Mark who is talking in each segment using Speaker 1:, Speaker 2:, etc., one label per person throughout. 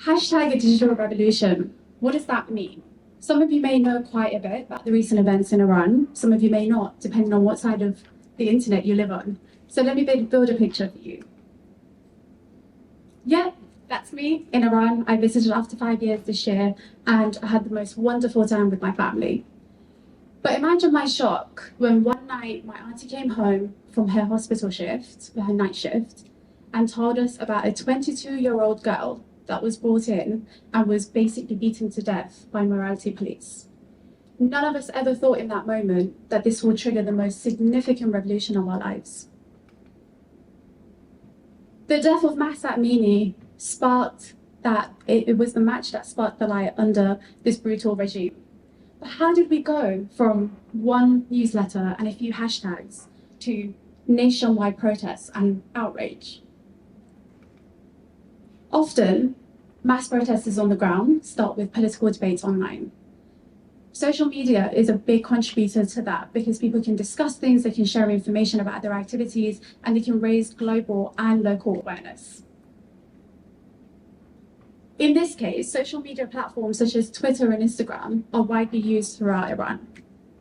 Speaker 1: Hashtag a digital revolution. What does that mean? Some of you may know quite a bit about the recent events in Iran. Some of you may not, depending on what side of the internet you live on. So let me build a picture for you. Yeah, that's me in Iran. I visited after 5 years this year, and I had the most wonderful time with my family. But imagine my shock when one night my auntie came home from her hospital shift, her night shift, and told us about a 22-year-old girl that was brought in and was basically beaten to death by morality police. None of us ever thought in that moment that this will trigger the most significant revolution of our lives. The death of Mahsa Amini sparked that, it was the match that sparked the light under this brutal regime. But how did we go from one newsletter and a few hashtags to nationwide protests and outrage? Often, mass protesters on the ground start with political debates online. Social media is a big contributor to that because people can discuss things, they can share information about their activities, and they can raise global and local awareness. In this case, social media platforms such as Twitter and Instagram are widely used throughout Iran.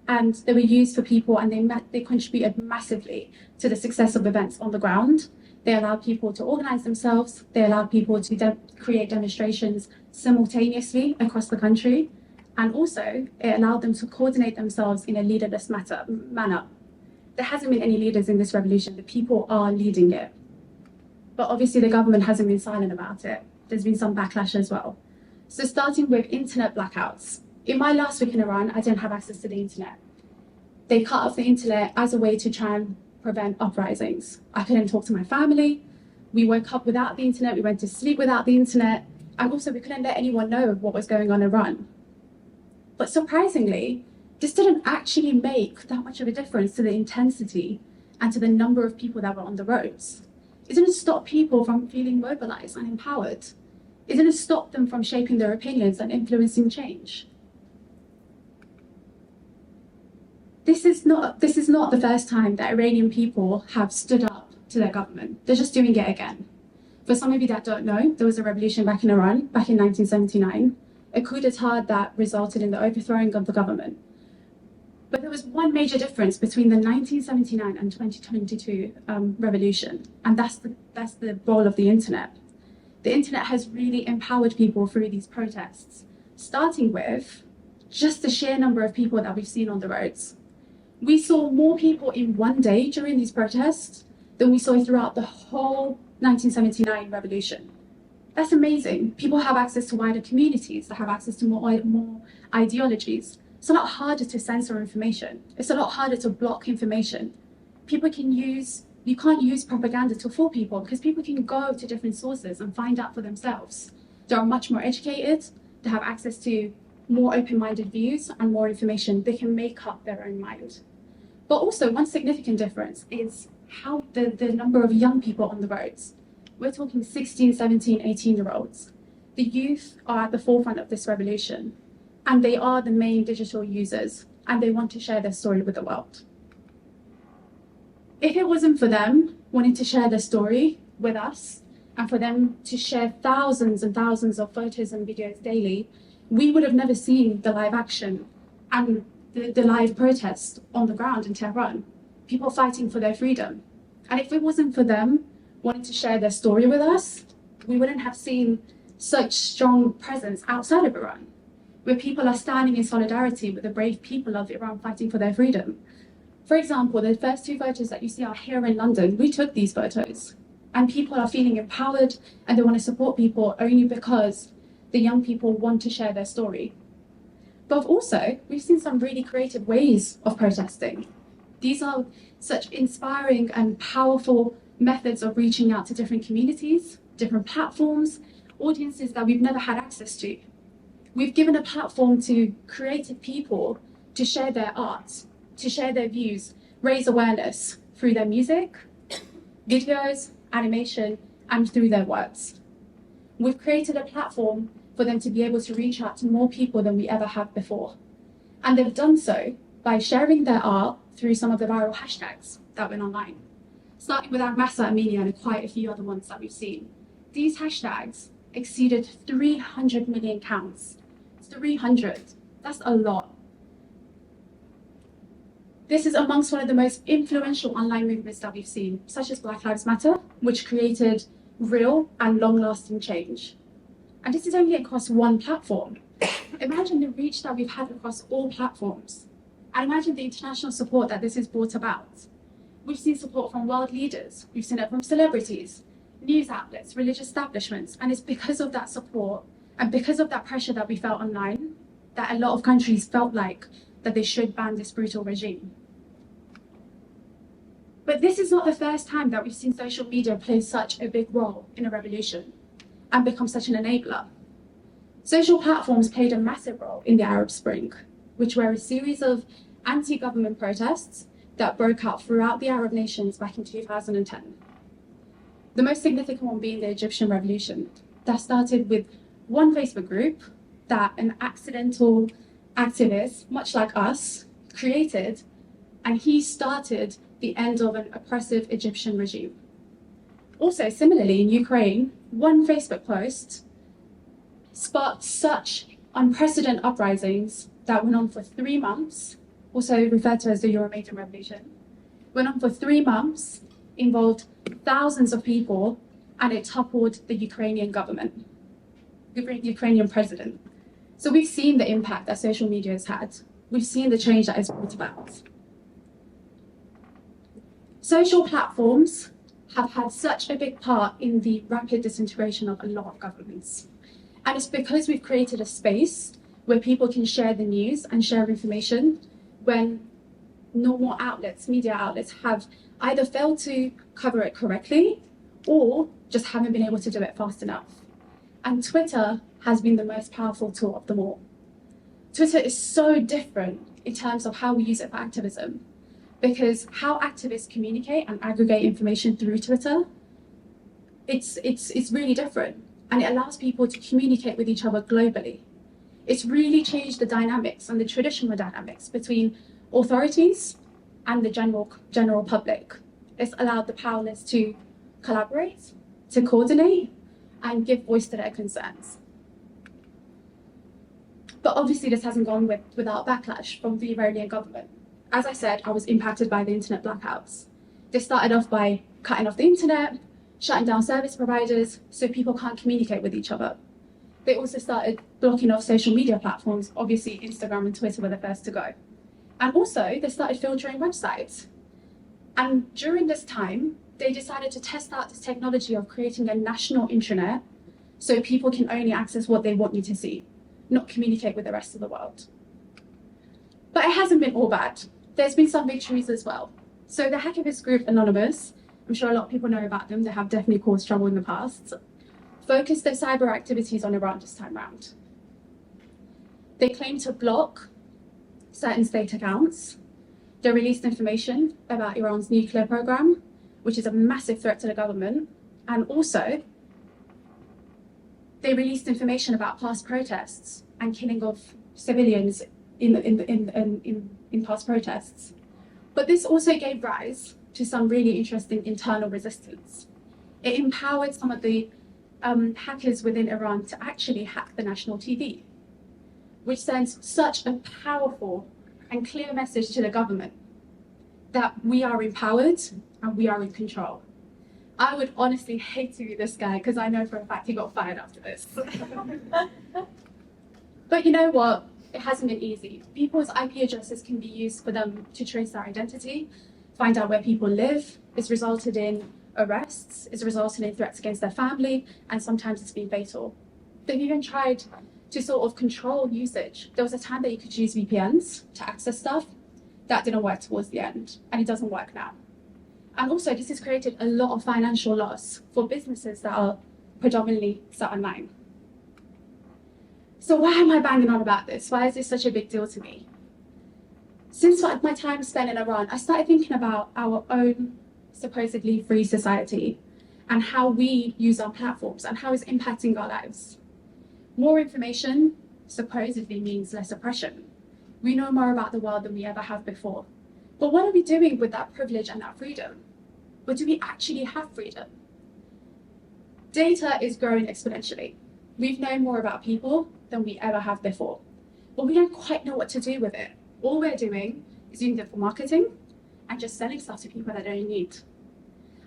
Speaker 1: And they were used for people, and they contributed massively to the success of events on the ground. They allow people to organize themselves. They allow people to create demonstrations simultaneously across the country. And also, it allowed them to coordinate themselves in a leaderless manner. There hasn't been any leaders in this revolution. The people are leading it. But obviously, the government hasn't been silent about it. There's been some backlash as well. So starting with internet blackouts. In my last week in Iran, I didn't have access to the internet. They cut off the internet as a way to try and prevent uprisings. I couldn't talk to my family. We woke up without the internet. We went to sleep without the internet. And also, we couldn't let anyone know what was going on in Iran. But surprisingly, this didn't actually make that much of a difference to the intensity and to the number of people that were on the roads. It didn't stop people from feeling mobilized and empowered. It didn't stop them from shaping their opinions and influencing change. This is not the first time that Iranian people have stood up to their government. They're just doing it again. For some of you that don't know, there was a revolution back in Iran, back in 1979, a coup d'etat that resulted in the overthrowing of the government. But there was one major difference between the 1979 and 2022 revolution, and that's the role of the internet. The internet has really empowered people through these protests, starting with just the sheer number of people that we've seen on the roads. We saw more people in one day during these protests than we saw throughout the whole 1979 revolution. That's amazing. People have access to wider communities, they have access to more ideologies. It's a lot harder to censor information. It's a lot harder to block information. You can't use propaganda to fool people because people can go to different sources and find out for themselves. They are much more educated, they have access to more open-minded views and more information. They can make up their own mind. But also, one significant difference is how the number of young people on the roads. We're talking 16, 17, 18-year-olds. The youth are at the forefront of this revolution, and they are the main digital users, and they want to share their story with the world. If it wasn't for them wanting to share their story with us, and for them to share thousands and thousands of photos and videos daily, we would have never seen the live action and the live protest on the ground in Tehran, people fighting for their freedom. And if it wasn't for them wanting to share their story with us, we wouldn't have seen such strong presence outside of Iran, where people are standing in solidarity with the brave people of Iran fighting for their freedom. For example, the first two photos that you see are here in London. We took these photos, and people are feeling empowered, and they want to support people only because the young people want to share their story. But also, we've seen some really creative ways of protesting. These are such inspiring and powerful methods of reaching out to different communities, different platforms, audiences that we've never had access to. We've given a platform to creative people to share their art, to share their views, raise awareness through their music, videos, animation, and through their words. We've created a platform for them to be able to reach out to more people than we ever have before. And they've done so by sharing their art through some of the viral hashtags that went online. Starting with Mahsa Amini and quite a few other ones that we've seen. These hashtags exceeded 300 million counts. 300, that's a lot. This is amongst one of the most influential online movements that we've seen, such as Black Lives Matter, which created real and long-lasting change. And this is only across one platform. Imagine the reach that we've had across all platforms. And imagine the international support that this has brought about. We've seen support from world leaders. We've seen it from celebrities, news outlets, religious establishments. And it's because of that support and because of that pressure that we felt online that a lot of countries felt like that they should ban this brutal regime. But this is not the first time that we've seen social media play such a big role in a revolution and become such an enabler. Social platforms played a massive role in the Arab Spring, which were a series of anti-government protests that broke out throughout the Arab nations back in 2010. The most significant one being the Egyptian revolution that started with one Facebook group that an accidental activist, much like us, created, and he started the end of an oppressive Egyptian regime. Also, similarly, in Ukraine, one Facebook post sparked such unprecedented uprisings that went on for 3 months, also referred to as the Euromaidan Revolution, went on for 3 months, involved thousands of people, and it toppled the Ukrainian government, the Ukrainian president. So we've seen the impact that social media has had. We've seen the change that it's brought about. Social platforms have had such a big part in the rapid disintegration of a lot of governments. And it's because we've created a space where people can share the news and share information when normal outlets, media outlets, have either failed to cover it correctly or just haven't been able to do it fast enough. And Twitter has been the most powerful tool of them all. Twitter is so different in terms of how we use it for activism, because how activists communicate and aggregate information through Twitter, it's really different, and it allows people to communicate with each other globally. It's really changed the dynamics and the traditional dynamics between authorities and the general public. It's allowed the powerless to collaborate, to coordinate, and give voice to their concerns. But obviously this hasn't gone without backlash from the Iranian government. As I said, I was impacted by the internet blackouts. They started off by cutting off the internet, shutting down service providers so people can't communicate with each other. They also started blocking off social media platforms. Obviously, Instagram and Twitter were the first to go. And also, they started filtering websites. And during this time, they decided to test out this technology of creating a national intranet so people can only access what they want you to see, not communicate with the rest of the world. But it hasn't been all bad. There's been some victories as well. So the hacktivist group Anonymous, I'm sure a lot of people know about them, they have definitely caused trouble in the past, focused their cyber activities on Iran this time round. They claim to block certain state accounts. They released information about Iran's nuclear program, which is a massive threat to the government. And also, they released information about past protests and killing of civilians in past protests. But this also gave rise to some really interesting internal resistance. It empowered some of the hackers within Iran to actually hack the national TV, which sends such a powerful and clear message to the government that we are empowered and we are in control. I would honestly hate to be this guy because I know for a fact he got fired after this. But you know what? It hasn't been easy. People's IP addresses can be used for them to trace their identity, find out where people live. It's resulted in arrests, it's resulted in threats against their family, and sometimes it's been fatal. They've even tried to sort of control usage. There was a time that you could use VPNs to access stuff. That didn't work towards the end, and it doesn't work now. And also, this has created a lot of financial loss for businesses that are predominantly set online. So why am I banging on about this? Why is this such a big deal to me? Since my time spent in Iran, I started thinking about our own supposedly free society and how we use our platforms and how it's impacting our lives. More information supposedly means less oppression. We know more about the world than we ever have before. But what are we doing with that privilege and that freedom? But do we actually have freedom? Data is growing exponentially. We've known more about people than we ever have before, but we don't quite know what to do with it. All we're doing is using it for marketing and just selling stuff to people that don't need.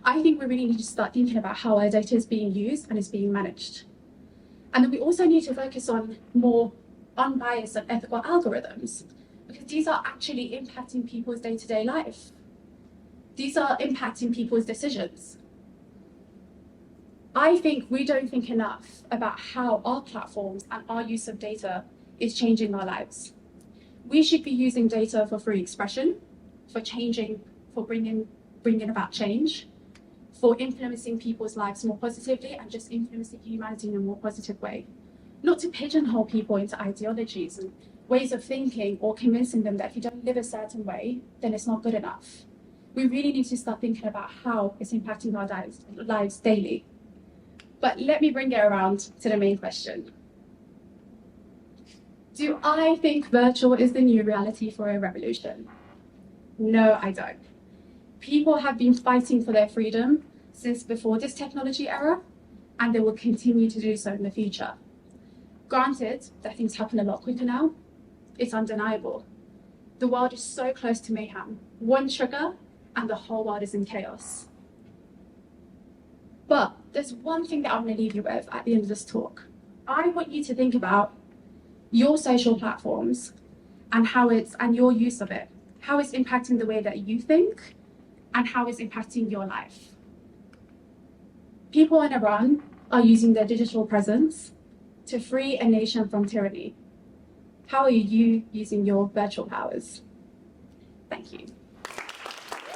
Speaker 1: I think we really need to start thinking about how our data is being used and is being managed. And then we also need to focus on more unbiased and ethical algorithms, because these are actually impacting people's day-to-day life. These are impacting people's decisions. I think we don't think enough about how our platforms and our use of data is changing our lives. We should be using data for free expression, for changing, for bringing about change, for influencing people's lives more positively and just influencing humanity in a more positive way. Not to pigeonhole people into ideologies and ways of thinking or convincing them that if you don't live a certain way, then it's not good enough. We really need to start thinking about how it's impacting our lives daily. But let me bring it around to the main question. Do I think virtual is the new reality for a revolution? No, I don't. People have been fighting for their freedom since before this technology era, and they will continue to do so in the future. Granted that things happen a lot quicker now, it's undeniable. The world is so close to mayhem. One trigger, and the whole world is in chaos. But there's one thing that I'm going to leave you with at the end of this talk. I want you to think about your social platforms and and your use of it, how it's impacting the way that you think and how it's impacting your life. People in Iran are using their digital presence to free a nation from tyranny. How are you using your virtual powers? Thank you.